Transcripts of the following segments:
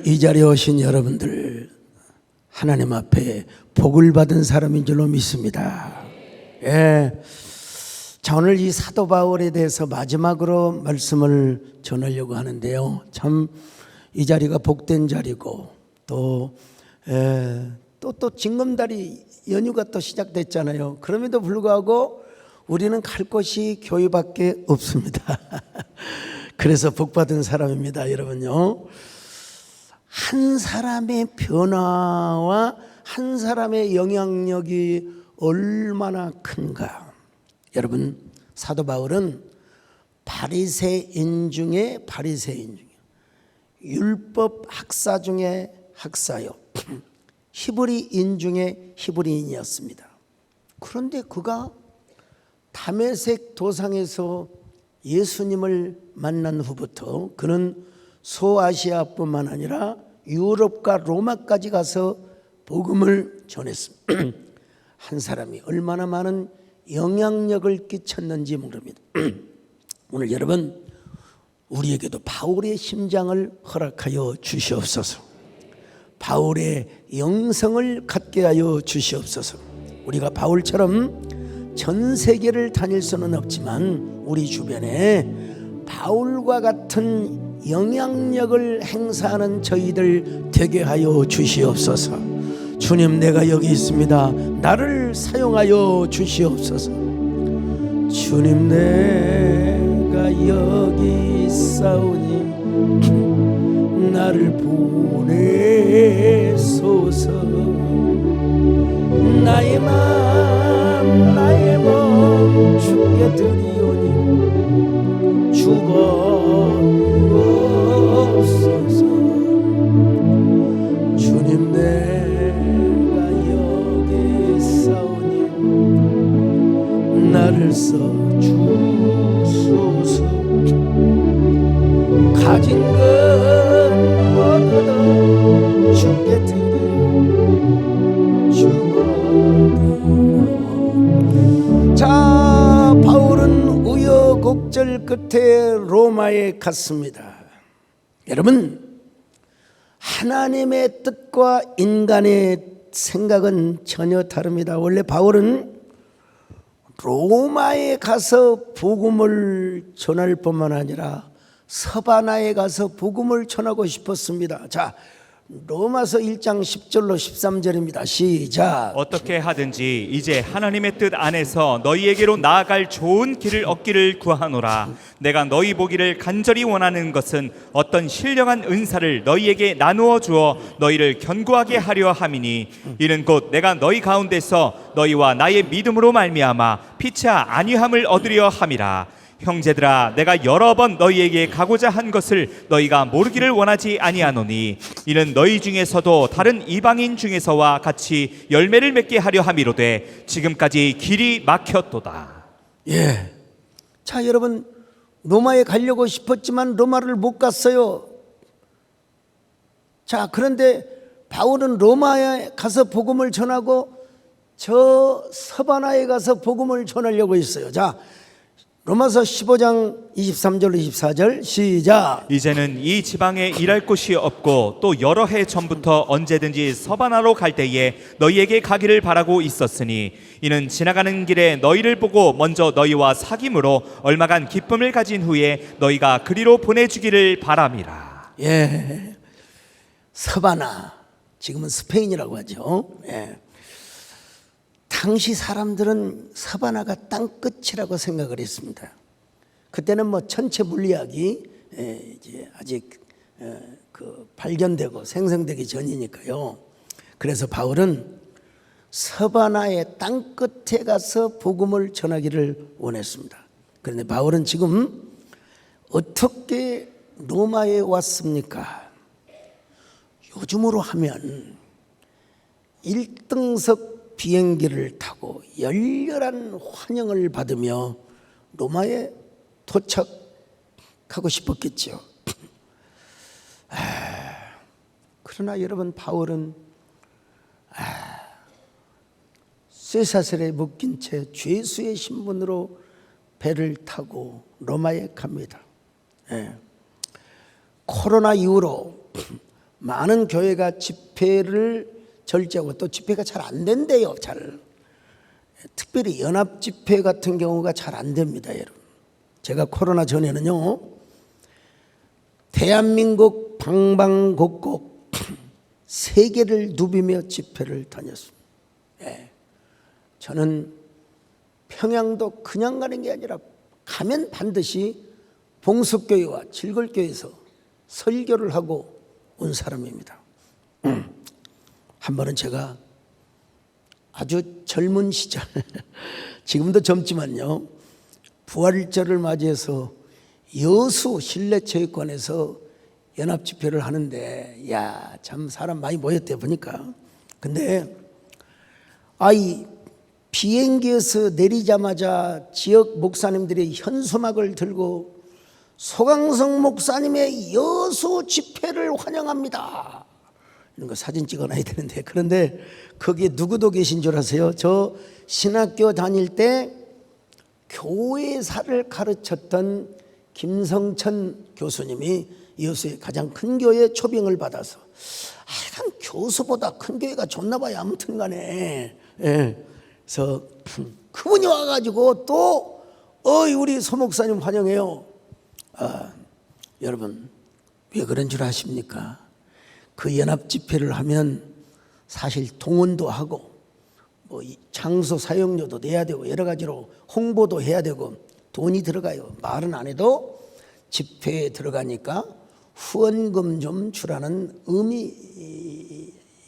오늘 이 자리에 오신 여러분들 하나님 앞에 복을 받은 사람인 줄로 믿습니다. 예. 자, 오늘 이 사도 바울에 대해서 마지막으로 말씀을 전하려고 하는데요. 참 이 자리가 복된 자리고 또 징검다리 연휴가 또 시작됐잖아요. 그럼에도 불구하고 우리는 갈 곳이 교회밖에 없습니다. 그래서 복받은 사람입니다, 여러분요. 한 사람의 변화와 한 사람의 영향력이 얼마나 큰가. 여러분, 사도 바울은 바리새인 중에 바리새인 중에 율법 학사 중에 학사요, 히브리인 중에 히브리인이었습니다. 그런데 그가 다메섹 도상에서 예수님을 만난 후부터 그는 소아시아뿐만 아니라 유럽과 로마까지 가서 복음을 전했습니다. 한 사람이 얼마나 많은 영향력을 끼쳤는지 모릅니다. 오늘 여러분, 우리에게도 바울의 심장을 허락하여 주시옵소서. 바울의 영성을 갖게 하여 주시옵소서. 우리가 바울처럼 전 세계를 다닐 수는 없지만 우리 주변에 바울과 같은 영향력을 행사하는 저희들 되게 하여 주시옵소서. 주님, 내가 여기 있습니다. 나를 사용하여 주시옵소서. 주님, 내가 여기 있사오니 나를 보내소서. 나의 마음 나의 몸 주께 드리오니 주옵소서. 주님, 내가 여기 있사오니 나를 써주소서. 가진 것 모두 주께 드려. 자, 바울은 우여곡절 끝에 로마에 갔습니다. 여러분, 하나님의 뜻과 인간의 생각은 전혀 다릅니다. 원래 바울은 로마에 가서 복음을 전할 뿐만 아니라 서바나에 가서 복음을 전하고 싶었습니다. 자, 로마서 1장 10절로 13절입니다. 시작. 어떻게 하든지 이제 하나님의 뜻 안에서 너희에게로 나아갈 좋은 길을 얻기를 구하노라. 내가 너희 보기를 간절히 원하는 것은 어떤 신령한 은사를 너희에게 나누어 주어 너희를 견고하게 하려 함이니 이는 곧 내가 너희 가운데서 너희와 나의 믿음으로 말미암아 피차 안위함을 얻으려 함이라. 형제들아, 내가 여러 번 너희에게 가고자 한 것을 너희가 모르기를 원하지 아니하노니 이는 너희 중에서도 다른 이방인 중에서와 같이 열매를 맺게 하려 함이로되 지금까지 길이 막혔도다. 예. 자, 여러분, 로마에 가려고 싶었지만 로마를 못 갔어요. 자, 그런데 바울은 로마에 가서 복음을 전하고 저 서바나에 가서 복음을 전하려고 했어요. 자, 로마서 15장 23절로 24절 시작. 이제는 이 지방에 일할 곳이 없고 또 여러 해 전부터 언제든지 서바나로 갈 때에 너희에게 가기를 바라고 있었으니 이는 지나가는 길에 너희를 보고 먼저 너희와 사귐으로 얼마간 기쁨을 가진 후에 너희가 그리로 보내주기를 바람이라. 예, 서바나, 지금은 스페인이라고 하죠. 예. 당시 사람들은 서바나가 땅끝이라고 생각을 했습니다. 그때는 뭐 천체 물리학이 이제 아직 발견되고 생성되기 전이니까요. 그래서 바울은 서바나의 땅끝에 가서 복음을 전하기를 원했습니다. 그런데 바울은 지금 어떻게 로마에 왔습니까? 요즘으로 하면 1등석 비행기를 타고 열렬한 환영을 받으며 로마에 도착하고 싶었겠죠. 그러나 여러분, 바울은 쇠사슬에 묶인 채 죄수의 신분으로 배를 타고 로마에 갑니다. 코로나 이후로 많은 교회가 집회를 절제하고 또 집회가 잘 안 된대요. 잘. 특별히 연합 집회 같은 경우가 잘 안 됩니다, 여러분. 제가 코로나 전에는요, 대한민국 방방곡곡 세계를 누비며 집회를 다녔습니다. 예. 저는 평양도 그냥 가는 게 아니라 가면 반드시 봉석교회와 질걸교회에서 설교를 하고 온 사람입니다. 한 번은 제가 아주 젊은 시절, 지금도 젊지만요, 부활절을 맞이해서 여수 실내체육관에서 연합집회를 하는데, 야, 참 사람 많이 모였대 보니까. 근데 이 비행기에서 내리자마자 지역 목사님들이 현수막을 들고 소강성 목사님의 여수 집회를 환영합니다, 이런 거 사진 찍어놔야 되는데, 그런데 거기에 누구도 계신 줄 아세요? 저 신학교 다닐 때 교회사를 가르쳤던 김성천 교수님이 여수의 가장 큰 교회 초빙을 받아서, 하여간 교수보다 큰 교회가 좋나 봐요. 아무튼 간에. 예. 그래서 그분이 와가지고 또 우리 소 목사님 환영해요. 여러분, 왜 그런 줄 아십니까? 그 연합 집회를 하면 사실 동원도 하고 뭐 장소 사용료도 내야 되고 여러 가지로 홍보도 해야 되고 돈이 들어가요. 말은 안 해도 집회에 들어가니까 후원금 좀 주라는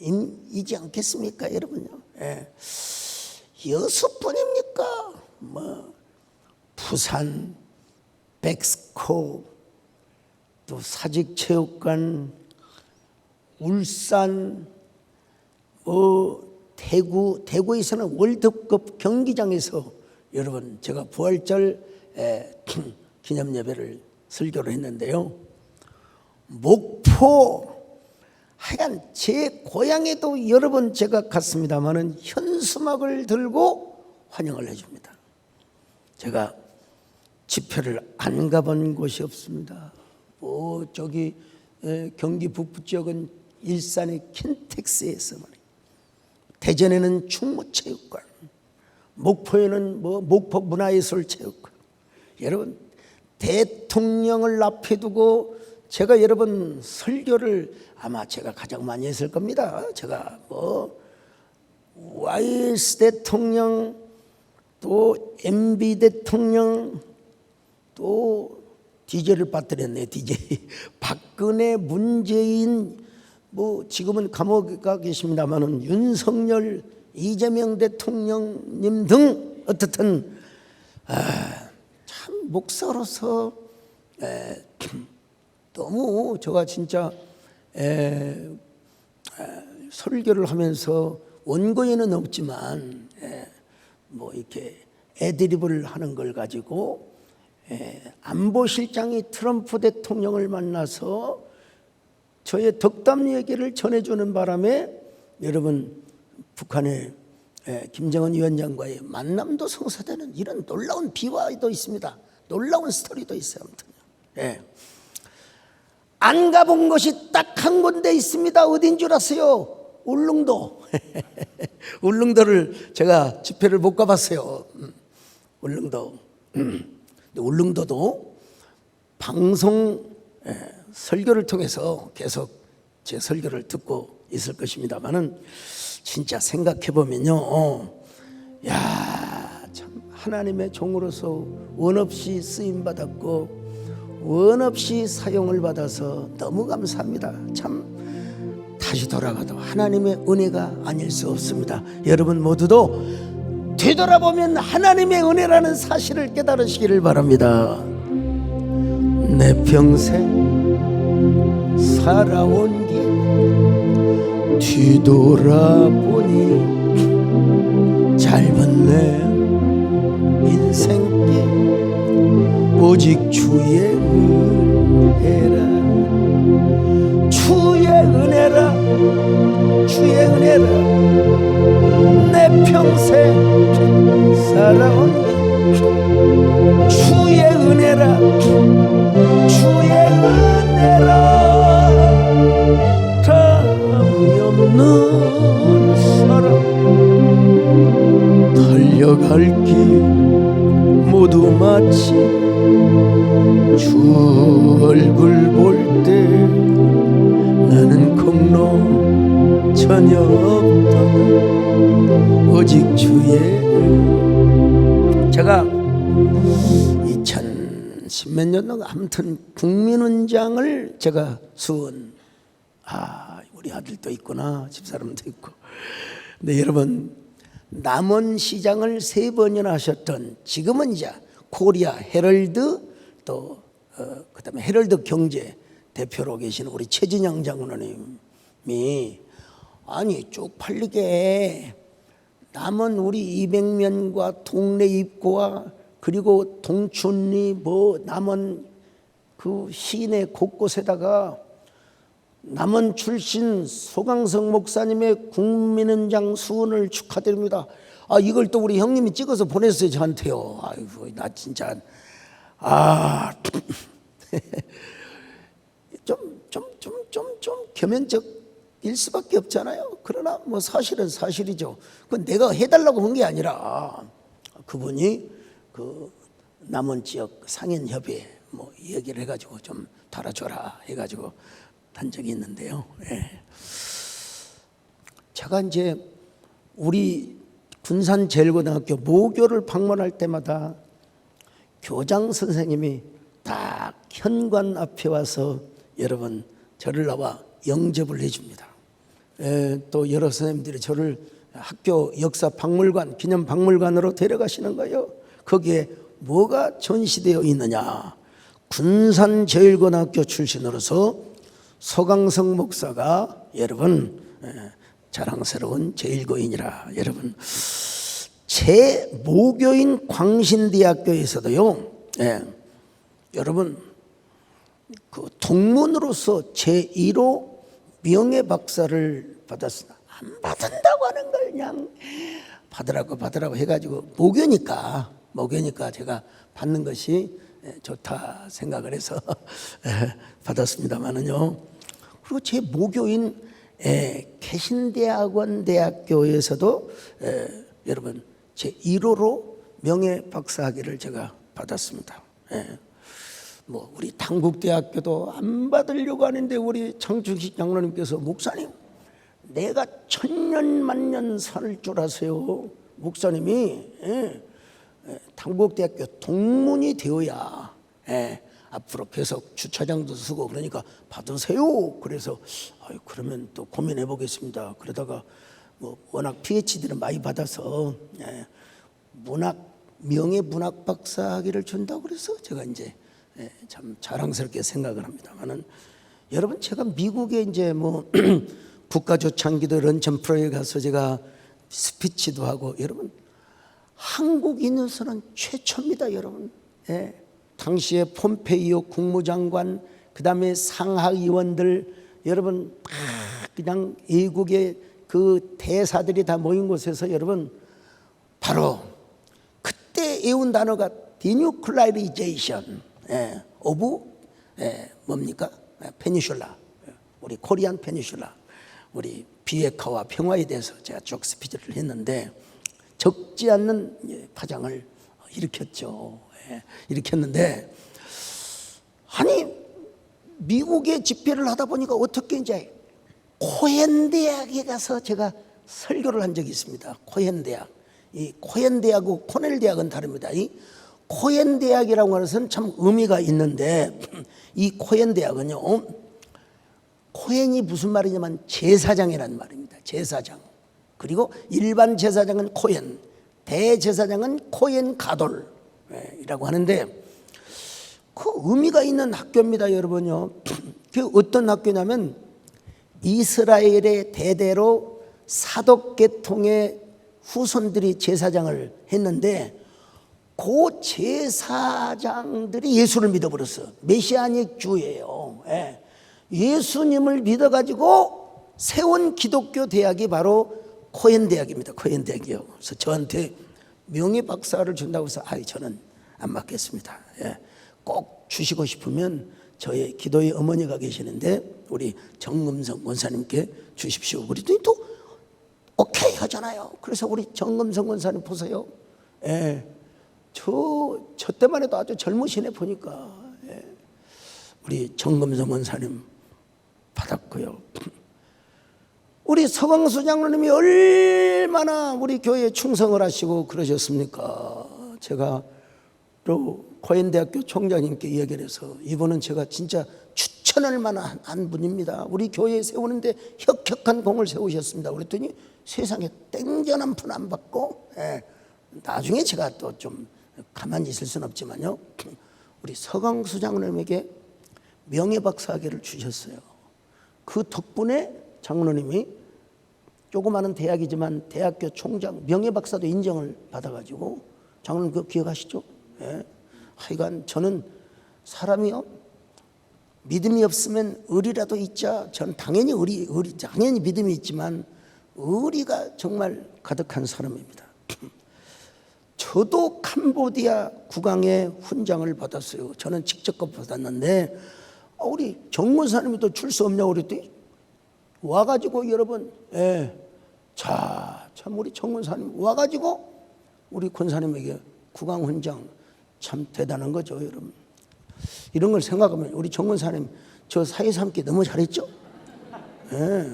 의미이지 않겠습니까, 여러분요? 예. 여수뿐입니까? 뭐 부산, 백스코, 또 사직체육관, 울산, 대구에서는 월드컵 경기장에서 여러분 제가 부활절 기념 예배를 설교를 했는데요. 목포, 하여간 제 고향에도 여러 번 제가 갔습니다마는 현수막을 들고 환영을 해줍니다. 제가 집회를 안 가본 곳이 없습니다. 저기 경기 북부 지역은 일산의 킨텍스에서 말이에요. 대전에는 충무체육관, 목포에는 목포 문화예술체육관. 여러분, 대통령을 앞에 두고 제가 여러분 설교를 아마 제가 가장 많이 했을 겁니다. 제가 YS 대통령, 또 MB 대통령, 또 DJ를 빠뜨렸네. DJ 박근혜, 문재인, 지금은 감옥에 가 계십니다만은 윤석열, 이재명 대통령님 등 어떻든 참 목사로서 너무 제가 진짜 설교를 하면서 원고에는 없지만 이렇게 애드립을 하는 걸 가지고 안보실장이 트럼프 대통령을 만나서 저의 덕담 얘기를 전해주는 바람에 여러분 북한의 김정은 위원장과의 만남도 성사되는 이런 놀라운 비화도 있습니다. 놀라운 스토리도 있어요. 아무튼요. 안 가본 곳이 딱 한 군데 있습니다. 어딘 줄 아세요? 울릉도. 울릉도를 제가 집회를 못 가봤어요. 울릉도. 울릉도도 방송 설교를 통해서 계속 제 설교를 듣고 있을 것입니다만은 진짜 생각해 보면요, 참 하나님의 종으로서 원 없이 쓰임 받았고 원 없이 사용을 받아서 너무 감사합니다. 참 다시 돌아가도 하나님의 은혜가 아닐 수 없습니다. 여러분 모두도 되돌아보면 하나님의 은혜라는 사실을 깨달으시기를 바랍니다. 내 평생 살아온 길 뒤돌아보니 짧은 내 인생길 오직 주의 은혜라, 주의 은혜라, 주의 은혜라. 내 평생 살아온 길 주의 은혜라, 주의 은혜라. 더 없는 사람 달려갈 길 모두 마치 주 얼굴 볼 때 나는 공로 전혀 없다 오직 주의 제가 2010몇 년도 아무튼 국민훈장을 제가 수원 우리 아들도 있구나 집사람도 있고 근데 여러분 남원시장을 3번이나 하셨던 지금은 이제 코리아 헤럴드 또 그다음에 헤럴드 경제 대표로 계시는 우리 최진영 장로님이 아니 쪽팔리게 남은 우리 200면과 동네 입구와 그리고 동춘리 뭐 남은 그 시내 곳곳에다가 남원 출신 소강성 목사님의 국민훈장 수훈을 축하드립니다. 이걸 또 우리 형님이 찍어서 보냈어요 저한테요. 아이고 나 진짜 좀 겸연쩍일 수밖에 없잖아요. 그러나 뭐 사실은 사실이죠. 그건 내가 해달라고 한 게 아니라 그분이 그 남원 지역 상인협의회 뭐 얘기를 해가지고 좀 달아줘라 해가지고 한 적이 있는데요. 제가 이제 우리 군산제일고등학교 모교를 방문할 때마다 교장 선생님이 딱 현관 앞에 와서 여러분 저를 나와 영접을 해줍니다. 또 여러 선생님들이 저를 학교 역사 박물관 기념 박물관으로 데려가시는 거예요. 거기에 뭐가 전시되어 있느냐 군산제일고등학교 출신으로서 소강성 목사가 여러분 자랑스러운 제일고인이라 여러분 제 모교인 광신대학교에서도요 여러분 그 동문으로서 제1호 명예박사를 받았으나 안 받는다고 하는 걸 그냥 받으라고 해가지고 모교니까 제가 받는 것이 좋다 생각을 해서 받았습니다만은요. 그리고 제 모교인 개신대학원 대학교에서도 여러분 제 1호로 명예 박사학위를 제가 받았습니다. 뭐 우리 당국대학교도 안 받으려고 하는데 우리 장충식 장로님께서 목사님 내가 천년만년 살 줄 아세요. 목사님이 당국대학교 동문이 되어야 앞으로 계속 주차장도 쓰고 그러니까 받으세요. 그래서 그러면 또 고민해 보겠습니다. 그러다가 뭐 워낙 PhD를 많이 받아서 명예 문학 박사학위를 준다고 그래서 제가 이제 참 자랑스럽게 생각을 합니다만은 여러분 제가 미국에 이제 뭐 국가조창기도 런천 프로에 가서 제가 스피치도 하고 여러분 한국인으로서는 최초입니다, 여러분. 당시에 폼페이오 국무장관, 그 다음에 상하의원들, 여러분 그냥 외국의 그 대사들이 다 모인 곳에서 여러분 바로 그때 외운 단어가 디뉴클라이제이션 오브 뭡니까? 페니슐라, 우리 코리안 페니슐라, 우리 비핵화와 평화에 대해서 제가 쭉 스피치를 했는데 적지 않는 파장을 일으켰죠. 일으켰는데 아니 미국에 집회를 하다 보니까 어떻게 이제 코헨 대학에 가서 제가 설교를 한 적이 있습니다. 코헨 대학. 이 코헨 대학하고 코넬 대학은 다릅니다. 이 코헨 대학이라고 하는 것은 참 의미가 있는데 이 코헨 대학은요. 코헨이 무슨 말이냐면 제사장이라는 말입니다. 제사장. 그리고 일반 제사장은 코헨, 대제사장은 코헨 가돌이라고 하는데 그 의미가 있는 학교입니다, 여러분요. 그 어떤 학교냐면 이스라엘의 대대로 사독계통의 후손들이 제사장을 했는데 그 제사장들이 예수를 믿어버렸어요. 메시아닉 주예요. 예수님을 믿어가지고 세운 기독교 대학이 바로 코헨 대학입니다. 코헨 대학이요. 그래서 저한테 명예 박사를 준다고 해서 저는 안 받겠습니다. 꼭 주시고 싶으면 저의 기도의 어머니가 계시는데 우리 정금성 권사님께 주십시오. 그랬더니 또 오케이 하잖아요. 그래서 우리 정금성 권사님 보세요. 예, 저 때만 해도 아주 젊으시네 보니까. 예, 우리 정금성 권사님 받았고요. 우리 서광수 장로님이 얼마나 우리 교회에 충성을 하시고 그러셨습니까? 제가 또 고현대학교 총장님께 이야기를 해서 이분은 제가 진짜 추천할 만한 한 분입니다. 우리 교회에 세우는데 혁혁한 공을 세우셨습니다. 그랬더니 세상에 땡전 한 푼 안 받고, 예, 나중에 제가 또 좀 가만히 있을 수는 없지만요, 우리 서광수 장로님에게 명예박사학위를 주셨어요. 그 덕분에 장로님이 조그마한 대학이지만 대학교 총장 명예박사도 인정을 받아가지고, 장로님 그거 기억하시죠? 예. 하여간 저는 사람이요, 믿음이 없으면 의리라도 있자. 저는 당연히 당연히 믿음이 있지만 의리가 정말 가득한 사람입니다. 저도 캄보디아 국왕의 훈장을 받았어요. 저는 직접 받았는데 우리 정무사님이 또 줄 수 없냐고 그랬더니 와가지고 여러분, 예, 자, 참 우리 정무사님 와가지고 우리 권사님에게 국왕 훈장, 참 대단한 거죠, 여러분. 이런 걸 생각하면 우리 정권사님 저 사회 삼기 너무 잘했죠? 예.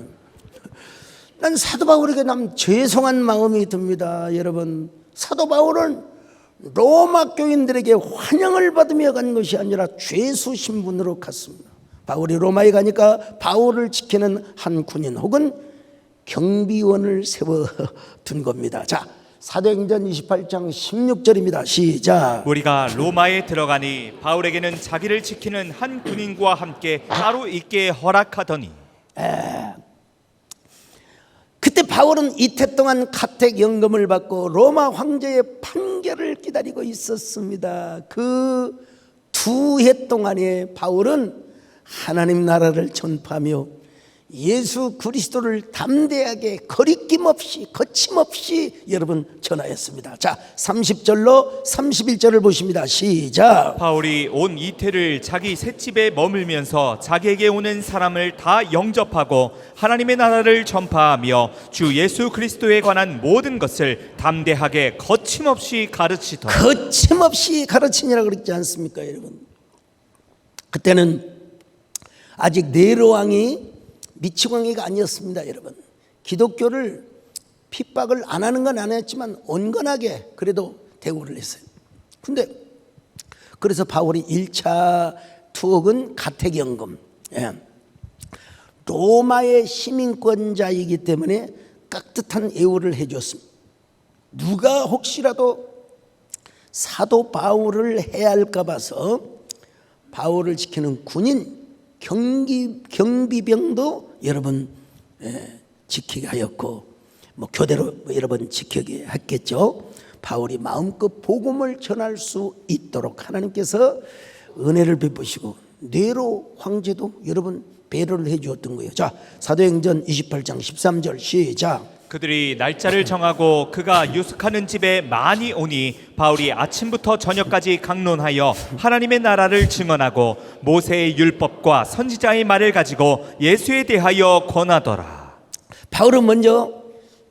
난 사도 바울에게 남 죄송한 마음이 듭니다. 여러분, 사도 바울은 로마 교인들에게 환영을 받으며 간 것이 아니라 죄수 신분으로 갔습니다. 바울이 로마에 가니까 바울을 지키는 한 군인 혹은 경비원을 세워둔 겁니다. 자, 사도행전 28장 16절입니다. 시작. 우리가 로마에 들어가니 바울에게는 자기를 지키는 한 군인과 함께 따로 있게 허락하더니. 그때 바울은 이태 동안 가택연금을 받고 로마 황제의 판결을 기다리고 있었습니다. 그 2해 동안에 바울은 하나님 나라를 전파하며 예수 그리스도를 담대하게 거리낌 없이 거침없이 여러분 전하였습니다. 자, 30절로 31절을 보십니다. 시작. 바울이 온 이태를 자기 셋집에 머물면서 자기에게 오는 사람을 다 영접하고 하나님의 나라를 전파하며 주 예수 그리스도에 관한 모든 것을 담대하게 거침없이 가르치더라. 거침없이 가르치니라 그랬지 않습니까, 여러분? 그때는 아직 네로 왕이 미치광이가 아니었습니다, 여러분. 기독교를 핍박을 안 하는 건 안 했지만 온건하게 그래도 대우를 했어요. 근데 그래서 바울이 1차 투옥은 가택연금, 예, 로마의 시민권자이기 때문에 깍듯한 예우를 해줬습니다. 누가 혹시라도 사도 바울을 해할까 봐서 바울을 지키는 군인 경비병도 여러분, 지키게 하였고, 뭐 교대로 여러분 지키게 했겠죠. 바울이 마음껏 복음을 전할 수 있도록 하나님께서 은혜를 베푸시고 네로 황제도 여러분 배려를 해 주었던 거예요. 자, 사도행전 28장 13절 시작. 그들이 날짜를 정하고 그가 유숙하는 집에 많이 오니 바울이 아침부터 저녁까지 강론하여 하나님의 나라를 증언하고 모세의 율법과 선지자의 말을 가지고 예수에 대하여 권하더라. 바울은 먼저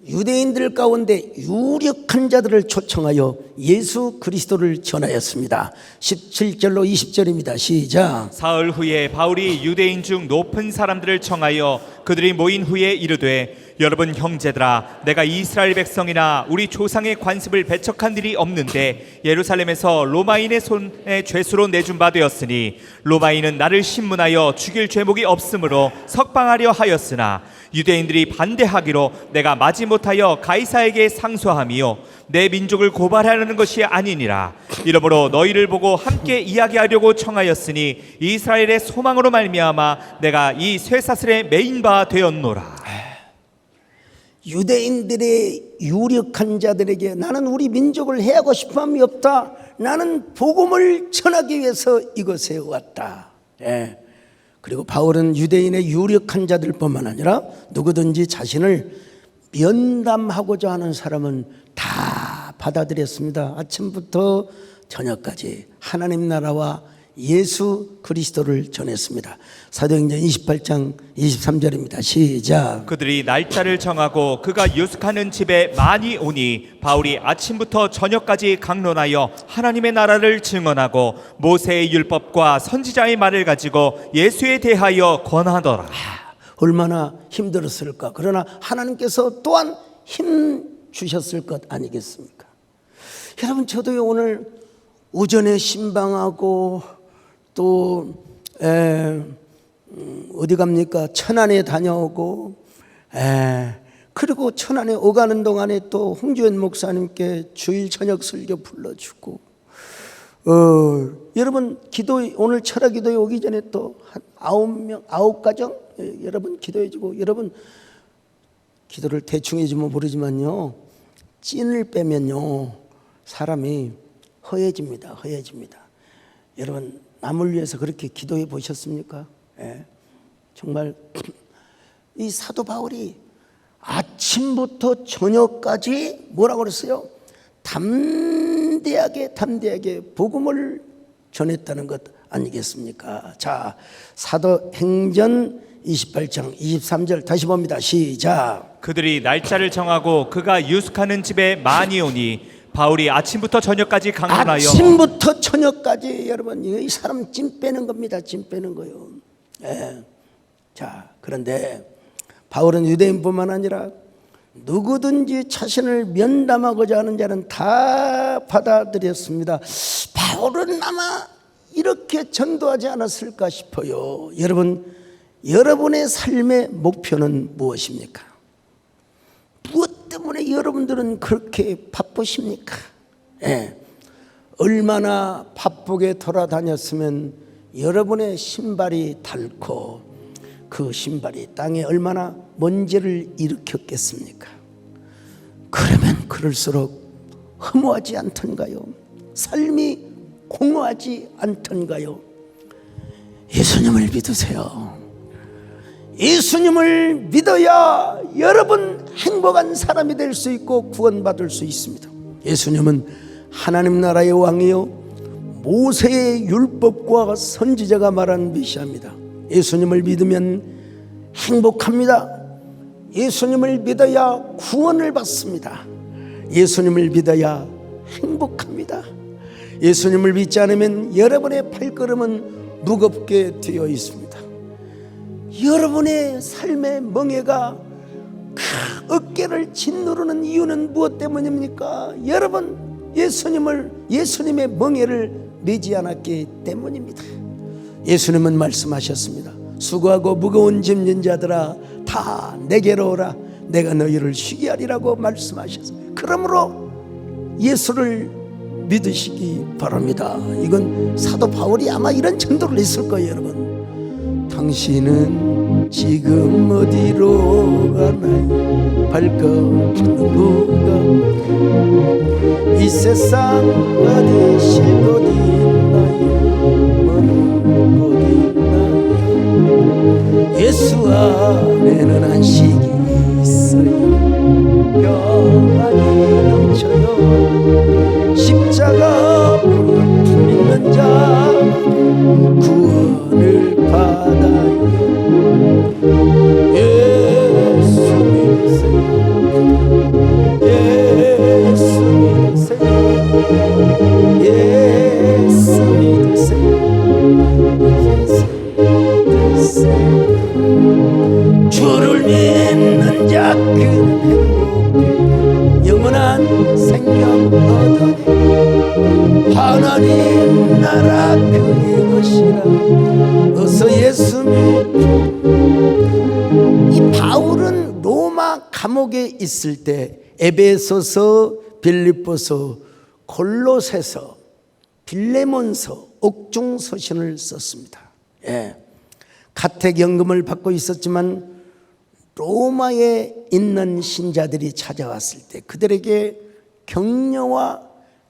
유대인들 가운데 유력한 자들을 초청하여 예수 그리스도를 전하였습니다. 17절로 20절입니다. 시작. 사흘 후에 바울이 유대인 중 높은 사람들을 청하여 그들이 모인 후에 이르되 여러분 형제들아, 내가 이스라엘 백성이나 우리 조상의 관습을 배척한 일이 없는데 예루살렘에서 로마인의 손에 죄수로 내준 바 되었으니 로마인은 나를 신문하여 죽일 죄목이 없으므로 석방하려 하였으나 유대인들이 반대하기로 내가 마지못하여 가이사에게 상소하며 내 민족을 고발하려는 것이 아니니라. 이러므로 너희를 보고 함께 이야기하려고 청하였으니 이스라엘의 소망으로 말미암아 내가 이 쇠사슬에 매인 바 되었노라. 유대인들의 유력한 자들에게 나는 우리 민족을 해하고 싶은 마음이 없다. 나는 복음을 전하기 위해서 이곳에 왔다. 예. 그리고 바울은 유대인의 유력한 자들뿐만 아니라 누구든지 자신을 면담하고자 하는 사람은 다 받아들였습니다. 아침부터 저녁까지 하나님 나라와 예수 그리스도를 전했습니다. 사도행전 28장 23절입니다. 시작. 그들이 날짜를 정하고 그가 유숙하는 집에 많이 오니 바울이 아침부터 저녁까지 강론하여 하나님의 나라를 증언하고 모세의 율법과 선지자의 말을 가지고 예수에 대하여 권하더라. 얼마나 힘들었을까. 그러나 하나님께서 또한 힘 주셨을 것 아니겠습니까? 여러분, 저도 오늘 오전에 신방하고 또 어디 갑니까? 천안에 다녀오고, 그리고 천안에 오가는 동안에 또 홍주연 목사님께 주일 저녁 설교 불러주고, 여러분 오늘 철학 기도에 오기 전에 또 한 9 가정 여러분 기도해주고, 여러분 기도를 대충 해주면 모르지만요, 찐을 빼면요 사람이 허해집니다. 허해집니다. 여러분 남을 위해서 그렇게 기도해 보셨습니까? 정말 이 사도 바울이 아침부터 저녁까지 뭐라고 그랬어요? 담대하게 복음을 전했다는 것 아니겠습니까? 자, 사도행전 28장 23절 다시 봅니다. 시작. 그들이 날짜를 정하고 그가 유숙하는 집에 많이 오니 바울이 아침부터 저녁까지 강론하여. 아침부터 저녁까지. 여러분, 이 사람 찜 빼는 겁니다. 찜 빼는 거요. 자, 그런데 바울은 유대인뿐만 아니라 누구든지 자신을 면담하고자 하는 자는 다 받아들였습니다. 바울은 아마 이렇게 전도하지 않았을까 싶어요. 여러분의 삶의 목표는 무엇입니까? 무엇 때문에 여러분들은 그렇게 바쁘십니까? 얼마나 바쁘게 돌아다녔으면 여러분의 신발이 닳고 그 신발이 땅에 얼마나 먼지를 일으켰겠습니까? 그러면 그럴수록 허무하지 않던가요? 삶이 공허하지 않던가요? 예수님을 믿으세요. 예수님을 믿어야 여러분 행복한 사람이 될 수 있고 구원받을 수 있습니다. 예수님은 하나님 나라의 왕이요 모세의 율법과 선지자가 말한 메시아입니다. 예수님을 믿으면 행복합니다. 예수님을 믿어야 구원을 받습니다. 예수님을 믿어야 행복합니다. 예수님을 믿지 않으면 여러분의 발걸음은 무겁게 되어 있습니다. 여러분의 삶의 멍에가 어깨를 짓누르는 이유는 무엇 때문입니까? 여러분 예수님의 멍에를 매지 않았기 때문입니다. 예수님은 말씀하셨습니다. 수고하고 무거운 짐진 자들아 다 내게로 오라 내가 너희를 쉬게 하리라고 말씀하셨어요. 그러므로 예수를 믿으시기 바랍니다. 이건 사도 바울이 아마 이런 전도를 했을 거예요. 여러분, 당신은 지금 어디로 가나요? 발걸음가 이 세상 어디 쉴 곳 있나요? 먼 곳 있나요? 예수 안에는 안식이 있어요. 평안이 넘쳐요. 십자가 무릎 믿는 자 구원을 받아요. 예수 믿으세요. 예수 믿으세요. 예수 믿으세요. 주를 믿는 자 그는 행복해 영원한 생명 얻으니 하나님 나라 그의 것이라. 어서 예수 믿고. 이 바울은 로마 감옥에 있을 때 에베소서, 빌립보서, 골로새서, 빌레몬서, 옥중서신을 썼습니다. 가택연금을 받고 있었지만 로마에 있는 신자들이 찾아왔을 때 그들에게 격려와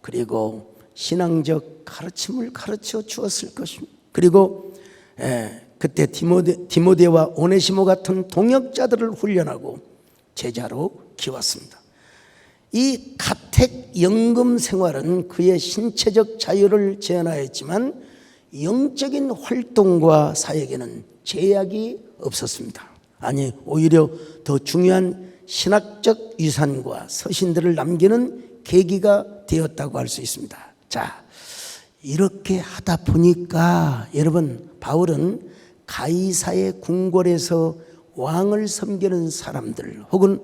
그리고 신앙적 가르침을 가르쳐 주었을 것입니다. 그리고 그때 디모데와 오네시모 같은 동역자들을 훈련하고 제자로 키웠습니다. 이 가택연금 생활은 그의 신체적 자유를 제한하였지만 영적인 활동과 사역에는 제약이 없었습니다. 아니, 오히려 더 중요한 신학적 유산과 서신들을 남기는 계기가 되었다고 할 수 있습니다. 자, 이렇게 하다 보니까 여러분, 바울은 가이사의 궁궐에서 왕을 섬기는 사람들, 혹은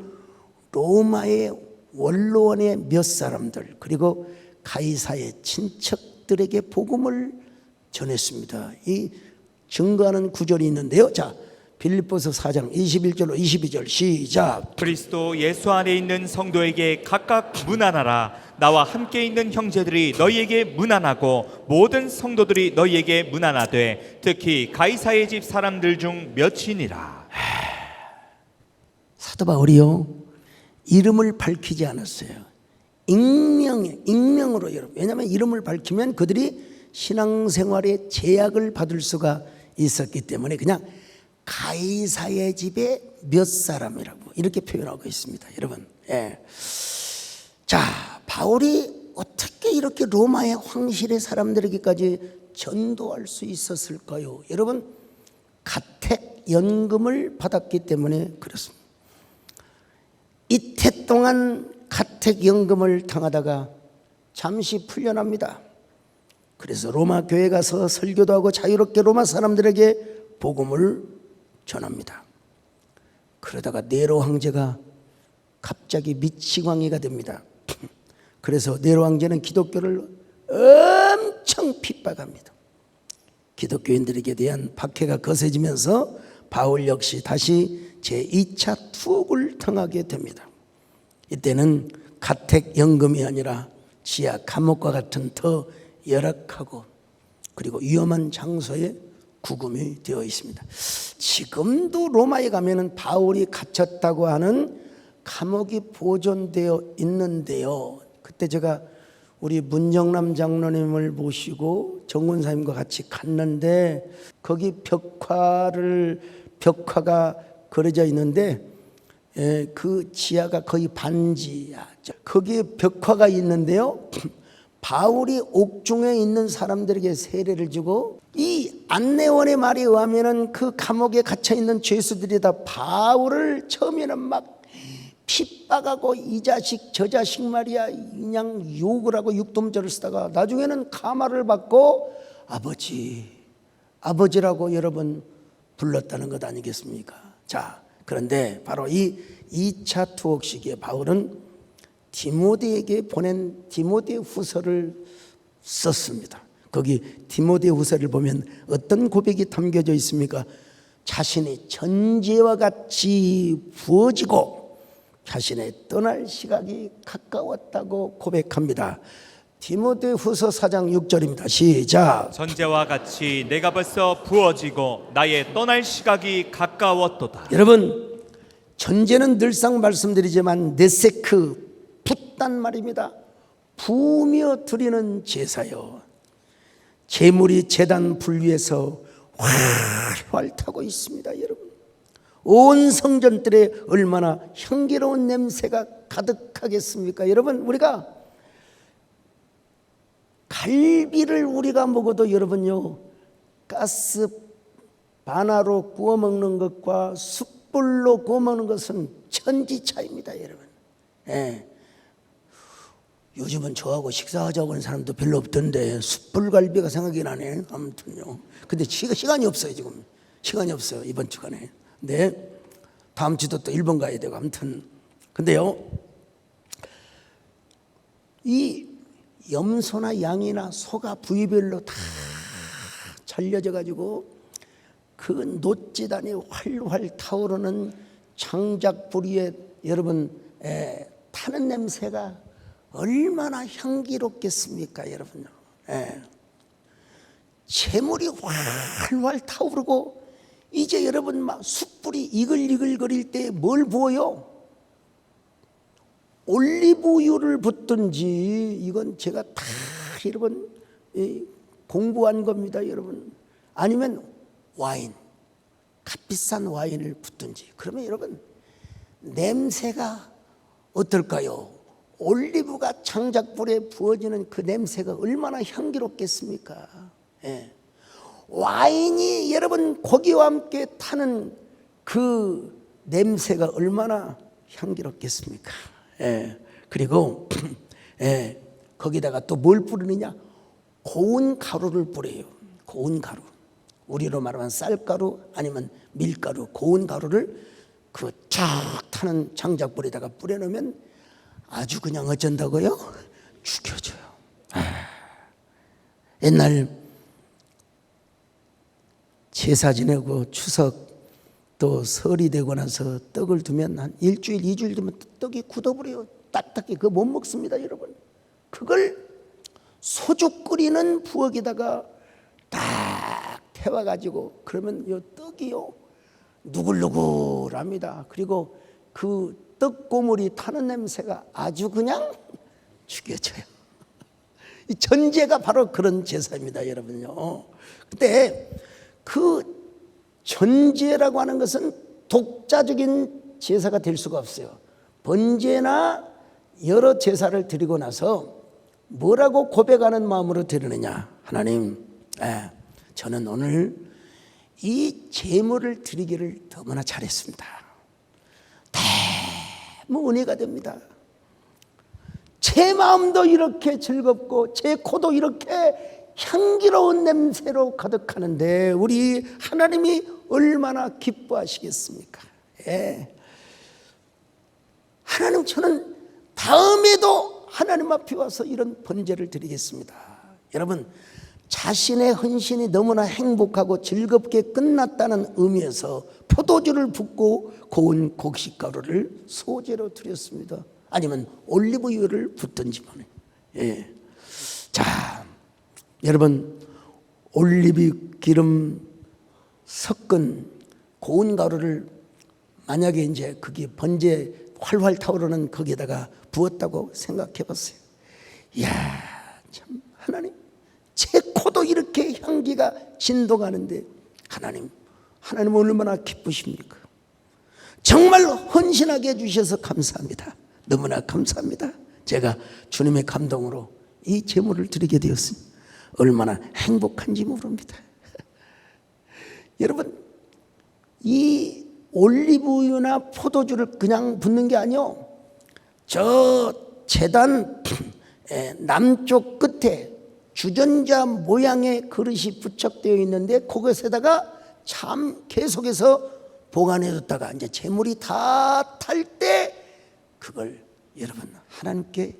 로마의 원로원의 몇 사람들, 그리고 가이사의 친척들에게 복음을 전했습니다. 이 증거하는 구절이 있는데요. 자, 빌립보서 4장 21절로 22절 시작. 그리스도 예수 안에 있는 성도에게 각각 문안하라. 나와 함께 있는 형제들이 너희에게 문안하고 모든 성도들이 너희에게 문안하되 특히 가이사의 집 사람들 중 몇이니라. 사도 바울이요, 이름을 밝히지 않았어요. 익명으로. 여러분, 왜냐하면 이름을 밝히면 그들이 신앙생활에 제약을 받을 수가 있었기 때문에 그냥 가이사의 집에 몇 사람이라고 이렇게 표현하고 있습니다. 여러분, 예. 자, 바울이 어떻게 이렇게 로마의 황실의 사람들에게까지 전도할 수 있었을까요? 여러분, 가택연금을 받았기 때문에 그렇습니다. 이태 동안 가택연금을 당하다가 잠시 풀려납니다. 그래서 로마 교회 가서 설교도 하고 자유롭게 로마 사람들에게 복음을 전합니다. 그러다가 네로 황제가 갑자기 미치광이가 됩니다. 그래서 네로 황제는 기독교를 엄청 핍박합니다. 기독교인들에게 대한 박해가 거세지면서 바울 역시 다시 제2차 투옥을 당하게 됩니다. 이때는 가택연금이 아니라 지하 감옥과 같은 더 열악하고 그리고 위험한 장소에 구금이 되어 있습니다. 지금도 로마에 가면은 바울이 갇혔다고 하는 감옥이 보존되어 있는데요. 그때 제가 우리 문정남 장로님을 모시고 정권사님과 같이 갔는데 거기 벽화가 그려져 있는데 그 지하가 거의 반지하. 거기에 벽화가 있는데요. 바울이 옥중에 있는 사람들에게 세례를 주고 이 안내원의 말에 의하면은 그 감옥에 갇혀 있는 죄수들이 다 바울을 처음에는 막 핍박하고 이 자식 저 자식 말이야 그냥 욕을 하고 육돔절을 쓰다가 나중에는 가마를 받고 아버지라고 여러분 불렀다는 것 아니겠습니까? 자, 그런데 바로 이 2차 투옥 시기에 바울은 디모데에게 보낸 디모데 후서를 썼습니다. 거기 디모데 후서를 보면 어떤 고백이 담겨져 있습니까? 자신의 전제와 같이 부어지고 자신의 떠날 시각이 가까웠다고 고백합니다. 디모데 후서 4장 6절입니다. 시작. 전제와 같이 내가 벌써 부어지고 나의 떠날 시각이 가까웠도다. 여러분, 전제는 늘상 말씀드리지만 네세크 붓단 말입니다. 부으며 드리는 제사요. 제물이 제단 불 위에서 활활 타고 있습니다. 여러분, 온 성전들에 얼마나 향기로운 냄새가 가득하겠습니까? 여러분, 우리가 갈비를 우리가 먹어도 여러분요, 가스 바나로 구워 먹는 것과 숯불로 구워 먹는 것은 천지 차이입니다. 여러분, 예. 요즘은 저하고 식사하자고 하는 사람도 별로 없던데 숯불갈비가 생각이 나네. 아무튼요. 근데 시간이 없어요. 지금 시간이 없어요. 이번 주간에. 네, 다음 주도 또 일본 가야 되고. 아무튼 근데요, 이 염소나 양이나 소가 부위별로 다 잘려져 가지고 그 노지단이 활활 타오르는 장작불 위에 여러분 타는 냄새가 얼마나 향기롭겠습니까, 여러분? 재물이 활활 타오르고 이제 여러분 막 숯불이 이글이글 거릴 때 뭘 부어요? 올리브유를 붓든지, 이건 제가 다 여러분 공부한 겁니다, 여러분. 아니면 와인, 값비싼 와인을 붓든지. 그러면 여러분 냄새가 어떨까요? 올리브가 장작불에 부어지는 그 냄새가 얼마나 향기롭겠습니까? 예. 와인이 여러분 고기와 함께 타는 그 냄새가 얼마나 향기롭겠습니까? 예. 그리고 예. 거기다가 또 뭘 뿌리느냐? 고운 가루를 뿌려요. 고운 가루. 우리로 말하면 쌀가루 아니면 밀가루, 고운 가루를 그 쫙 타는 장작불에다가 뿌려놓으면 아주 그냥 어쩐다고요? 죽여줘요. 옛날 제사 지내고 추석 또 설이 되고 나서 떡을 두면 한 일주일, 이주일 되면 떡이 굳어버려요. 딱딱해. 그거 못 먹습니다, 여러분. 그걸 소주 끓이는 부엌에다가 딱 태워가지고 그러면 이 떡이요 누글누글합니다. 그리고 그 떡고물이 타는 냄새가 아주 그냥 죽여줘요. 이 전제가 바로 그런 제사입니다, 여러분요. 근데 그 전제라고 하는 것은 독자적인 제사가 될 수가 없어요. 번제나 여러 제사를 드리고 나서 뭐라고 고백하는 마음으로 드리느냐? 하나님, 저는 오늘 이 제물을 드리기를 너무나 잘했습니다. 너무 은혜가 됩니다. 제 마음도 이렇게 즐겁고 제 코도 이렇게 향기로운 냄새로 가득하는데 우리 하나님이 얼마나 기뻐하시겠습니까? 예. 하나님, 저는 다음에도 하나님 앞에 와서 이런 번제를 드리겠습니다. 여러분, 자신의 헌신이 너무나 행복하고 즐겁게 끝났다는 의미에서 포도주를 붓고 고운 곡식가루를 소재로 드렸습니다. 아니면 올리브유를 붓든지 간에. 예. 자, 여러분, 올리브 기름 섞은 고운 가루를 만약에 이제 그게 번제 활활 타오르는 거기에다가 부었다고 생각해 봤어요. 이야, 참 하나님, 제 코도 이렇게 향기가 진동하는데 하나님 얼마나 기쁘십니까? 정말 헌신하게 해주셔서 감사합니다. 너무나 감사합니다. 제가 주님의 감동으로 이 제물을 드리게 되었으니 얼마나 행복한지 모릅니다. 여러분, 이 올리브유나 포도주를 그냥 붓는 게 아니요, 저 제단 남쪽 끝에 주전자 모양의 그릇이 부착되어 있는데 그것에다가 참 계속해서 보관해뒀다가 이제 제물이 다 탈 때 그걸 여러분 하나님께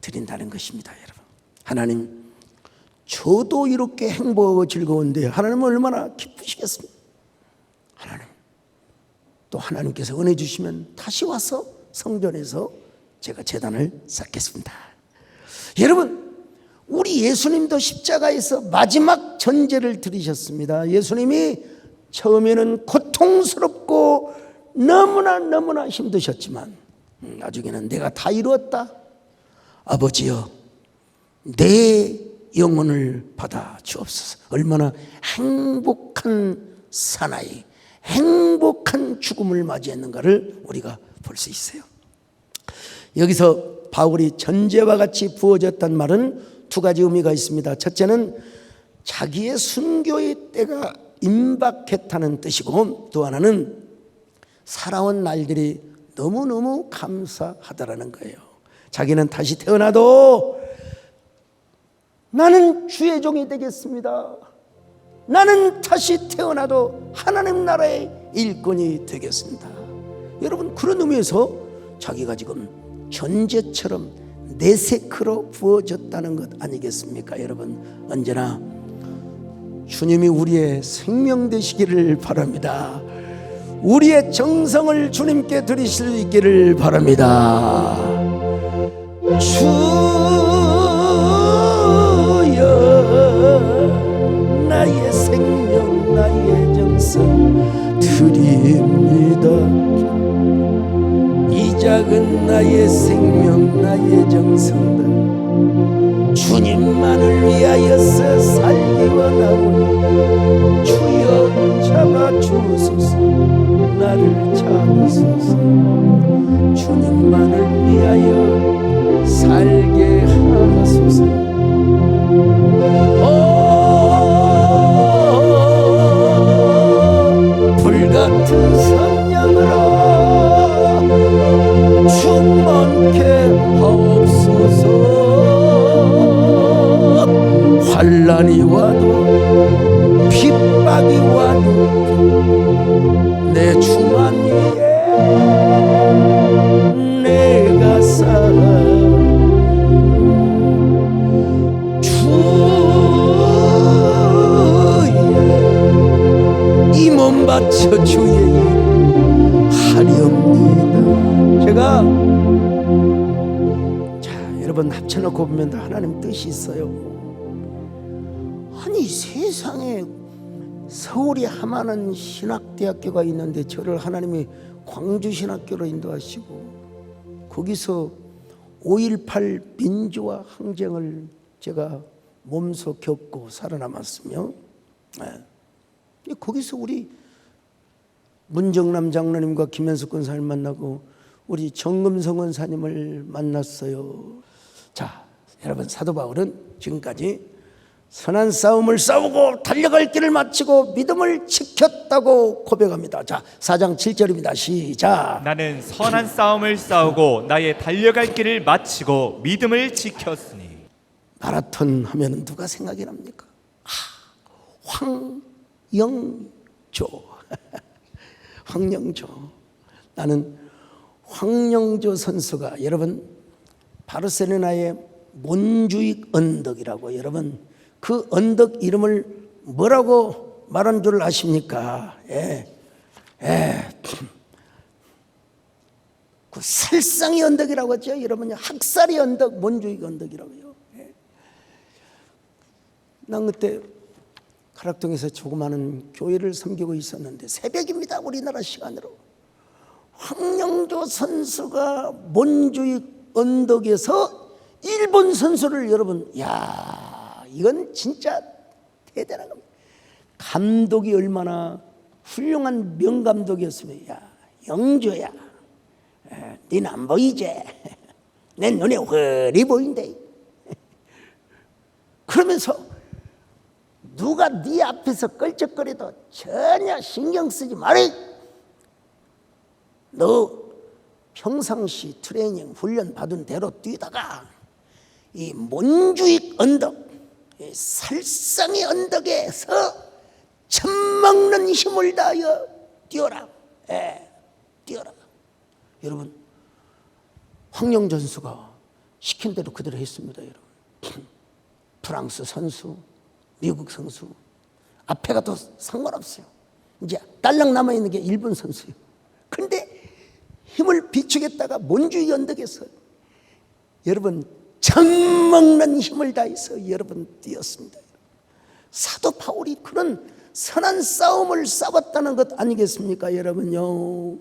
드린다는 것입니다. 여러분, 하나님, 저도 이렇게 행복하고 즐거운데 하나님은 얼마나 기쁘시겠습니까? 하나님, 또 하나님께서 은혜 주시면 다시 와서 성전에서 제가 제단을 쌓겠습니다. 여러분, 우리 예수님도 십자가에서 마지막 전제를 드리셨습니다. 예수님이 처음에는 고통스럽고 너무나 힘드셨지만 나중에는 내가 다 이루었다. 아버지여, 내 영혼을 받아 주옵소서. 얼마나 행복한 사나이, 행복한 죽음을 맞이했는가를 우리가 볼 수 있어요. 여기서 바울이 전제와 같이 부어졌단 말은 두 가지 의미가 있습니다. 첫째는 자기의 순교의 때가 임박했다는 뜻이고, 또 하나는 살아온 날들이 너무너무 감사하다라는 거예요. 자기는 다시 태어나도 나는 주의 종이 되겠습니다. 나는 다시 태어나도 하나님 나라의 일꾼이 되겠습니다. 여러분, 그런 의미에서 자기가 지금 전제처럼 내세크로 부어졌다는 것 아니겠습니까? 여러분, 언제나 주님이 우리의 생명 되시기를 바랍니다. 우리의 정성을 주님께 드리실 수 있기를 바랍니다. 주여, 나의 생명, 나의 정성 드립니다. 이 작은 나의 생명, 나의 정성들 주님만을 위하여서 살기 원하오니 주여 잡아주소서. 나를 잡으소서. 주님만을 위하여 살게 하소서. 오 같은 선양으로 충만케 하옵소서. 환난이 와도 핍박이 와도 내 주만 위에 내가 살아. 주의 이 몸 바쳐 주의 일 하렵니다. 제가 여러분 합쳐놓고 보면 다 하나님 뜻이 있어요. 아니 세상에 서울에 하마는 신학대학교가 있는데 저를 하나님이 광주신학교로 인도하시고 거기서 5.18 민주화 항쟁을 제가 몸소 겪고 살아남았으며 거기서 우리 문정남 장로님과 김현숙 권사님 만나고 우리 정금성 원사님을 만났어요. 자, 여러분 사도 바울은 지금까지 선한 싸움을 싸우고 달려갈 길을 마치고 믿음을 지켰다고 고백합니다. 자, 4장 7절입니다. 시작. 나는 선한 싸움을 싸우고 나의 달려갈 길을 마치고 믿음을 지켰으니. 마라톤 하면 누가 생각이 납니까? 황영조. 황영조. 나는 황영조 선수가 여러분 바르셀로나의 몬주익 언덕이라고 여러분 그 언덕 이름을 뭐라고 말한 줄 아십니까? 그 살상의 언덕이라고 하죠. 여러분 학살의 언덕, 몬주익 언덕이라고요. 난 그때 가락동에서 조그마한 교회를 섬기고 있었는데 새벽입니다. 우리나라 시간으로. 황영조 선수가 몬주익 언덕에서 일본 선수를 여러분 이건 진짜 대단한 겁니다. 감독이 얼마나 훌륭한 명감독이었으면 영조야 닌 안 보이지? 내 눈에 훤히 보인대. 그러면서 누가 네 앞에서 끌적거려도 전혀 신경 쓰지 마라. 너 평상시 트레이닝 훈련 받은 대로 뛰다가 이 몬주익 언덕 이 살상의 언덕에서 젖먹는 힘을 다하여 뛰어라. 뛰어라. 여러분 황영조 선수가 시킨 대로 그대로 했습니다. 여러분 프랑스 선수, 미국 선수 앞에 가도 상관없어요. 이제 딸랑 남아있는 게 일본 선수예요. 그런데 힘을 비추겠다가 몬주익 언덕에서 여러분 젖먹는 힘을 다해서 여러분 뛰었습니다. 사도 바울이 그런 선한 싸움을 싸웠다는 것 아니겠습니까? 여러분요,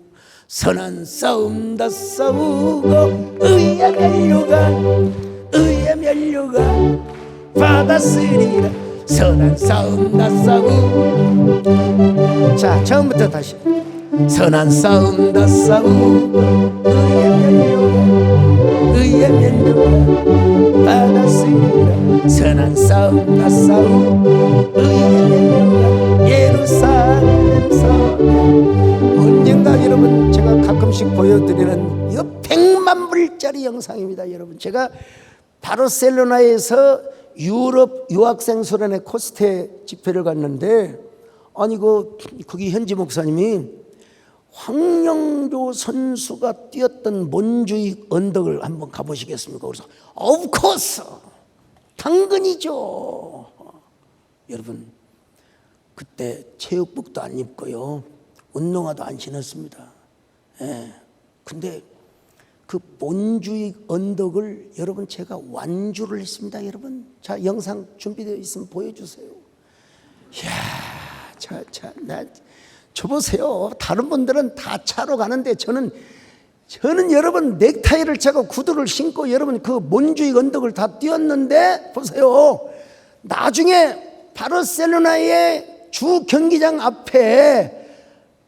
선한 싸움 다 싸우고 의의 면류가 받았으리라. 선한 싸움 다 싸우고. 자, 처음부터 다시. 선한 싸움 다 싸우고 의의 면류가 받았으리라. 선한 싸움 다 싸우고 의의 면류가 예루살렘 성에. 언젠가 여러분 제가 가끔씩 보여드리는 이거 100만 불짜리 영상입니다. 여러분 제가 바르셀로나에서 유럽 유학생 수련회 코스테 집회를 갔는데 아니 거기 현지 목사님이 황영조 선수가 뛰었던 몬주익 언덕을 한번 가보시겠습니까? 그래서 of course 당근이죠. 여러분 그때 체육복도 안 입고요 운동화도 안 신었습니다. 근데 그 몬주익 언덕을 여러분 제가 완주를 했습니다. 여러분 자 영상 준비되어 있으면 보여주세요. 이야 저 보세요. 다른 분들은 다 차로 가는데 저는 여러분 넥타이를 차고 구두를 신고 여러분 그 몬주익 언덕을 다 뛰었는데 보세요. 나중에 바르셀로나의 주 경기장 앞에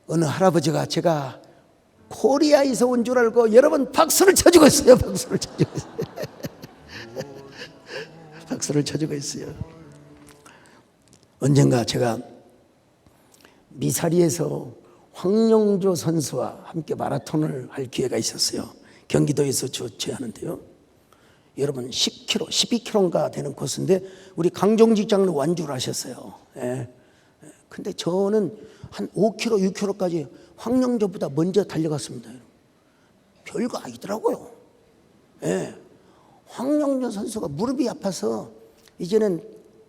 어느 할아버지가 제가 코리아에서 온 줄 알고 여러분 박수를 쳐주고 있어요. 박수를 쳐주고 있어요. 박수를 쳐주고 있어요. 언젠가 제가 미사리에서 황영조 선수와 함께 마라톤을 할 기회가 있었어요. 경기도에서 주최하는데요. 여러분 10km, 12km인가 되는 코스인데 우리 강종직 장로 완주를 하셨어요. 예. 근데 저는 한 5km, 6km까지 황영조보다 먼저 달려갔습니다. 별거 아니더라고요. 예. 황영조 선수가 무릎이 아파서 이제는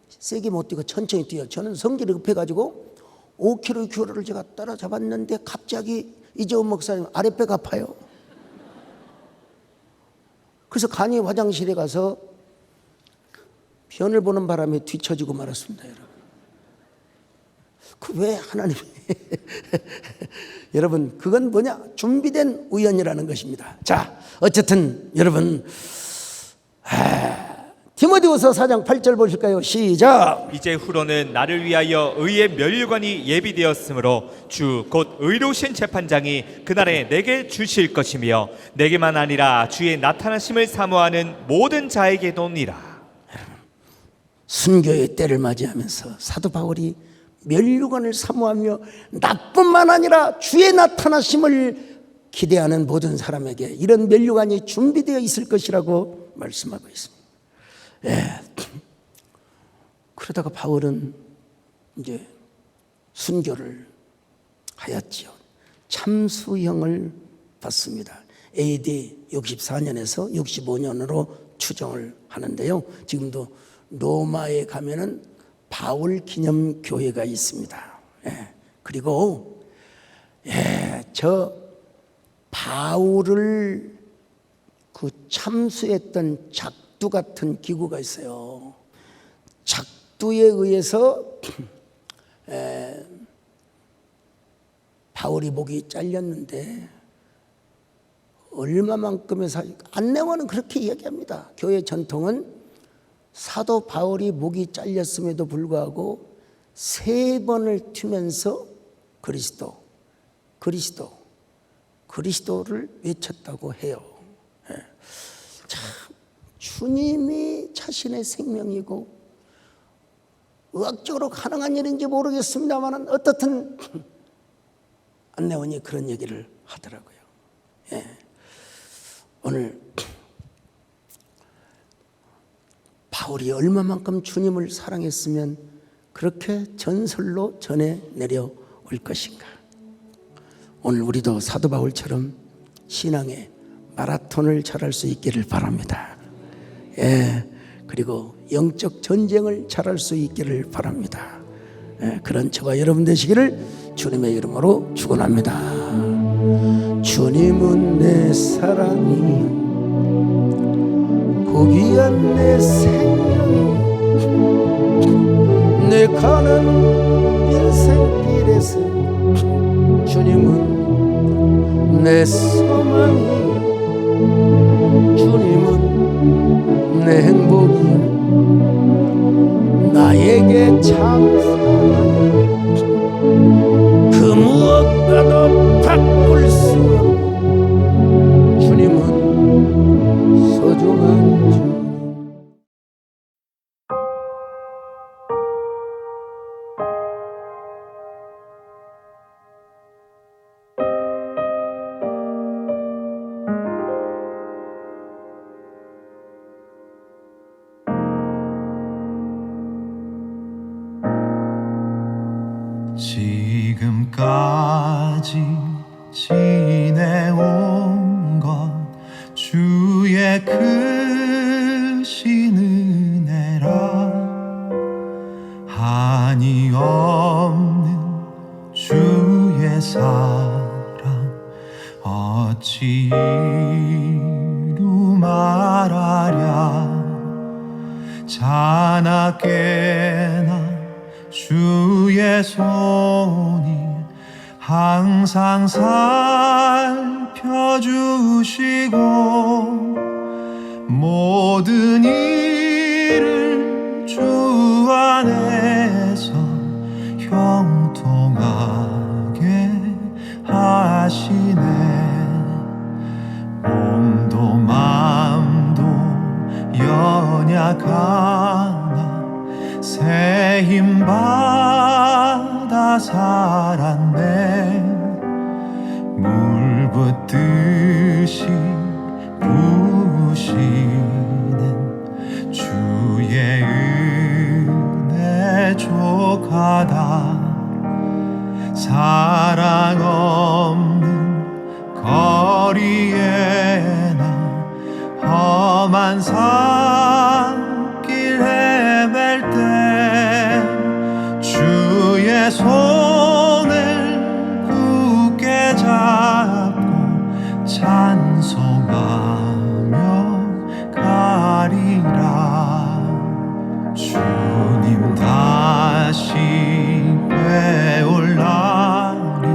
세게 못 뛰고 천천히 뛰어요. 저는 성질이 급해가지고 5km, 6km를 제가 따라잡았는데 갑자기 이재원 목사님 아랫배가 아파요. 그래서 간이 화장실에 가서 변을 보는 바람에 뒤처지고 말았습니다. 여러분. 그 왜 하나님이 여러분 그건 뭐냐? 준비된 우연이라는 것입니다. 자, 어쨌든 여러분 디모데후서 4장 8절 보실까요? 시작. 이제 후로는 나를 위하여 의의 면류관이 예비되었으므로 주 곧 의로우신 재판장이 그날에 내게 주실 것이며 내게만 아니라 주의 나타나심을 사모하는 모든 자에게도니라. 순교의 때를 맞이하면서 사도 바울이 면류관을 사모하며 나뿐만 아니라 주의 나타나심을 기대하는 모든 사람에게 이런 면류관이 준비되어 있을 것이라고 말씀하고 있습니다. 예. 그러다가 바울은 이제 순교를 하였지요. 참수형을 받습니다. AD 64년에서 65년으로 추정을 하는데요. 지금도 로마에 가면은 바울 기념 교회가 있습니다. 예. 그리고 저 바울을 그 참수했던 작두 같은 기구가 있어요. 작두에 의해서 바울이 목이 잘렸는데 얼마만큼의 안내원은 그렇게 이야기합니다. 교회 전통은 사도 바울이 목이 잘렸음에도 불구하고 3번을 튀면서 그리스도를 외쳤다고 해요. 참 주님이 자신의 생명이고 의학적으로 가능한 일인지 모르겠습니다만 어떻든 안내원이 그런 얘기를 하더라고요. 오늘 바울이 얼마만큼 주님을 사랑했으면 그렇게 전설로 전해 내려올 것인가. 오늘 우리도 사도 바울처럼 신앙의 마라톤을 잘할 수 있기를 바랍니다. 그리고 영적 전쟁을 잘할 수 있기를 바랍니다. 그런 저와 여러분 되시기를 주님의 이름으로 축원합니다. 주님은 내 사랑이 고귀한 내 생명이 내 가는 인생길에서 주님은 내 소망이 주님은 내 행복이 나에게 참 사랑이 그 무엇과도 바꿀 수 없는 주님은 소중한 주. 지금까지 지내온 것 주의 크신 은혜라 한이 없는 주의 사랑 어찌 이루 말하랴 자나깨나 주의 손이 항상 살펴주시고 모든 일을 주 안에서 형통하게 하시네 몸도 마음도 연약하나 새 힘 받아 살았네 산길 헤맬 때 주의 손을 굳게 잡고 찬송하며 가리라. 주님 다시 되올 날이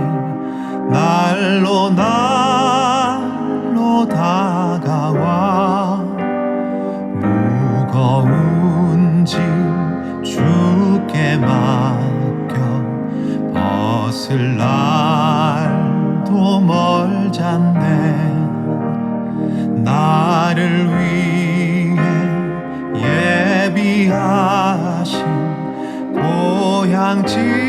날로 다가와 무거운 짐 주께 맡겨 벗을 날도 멀잖네. 나를 위해 예비하신 고향 집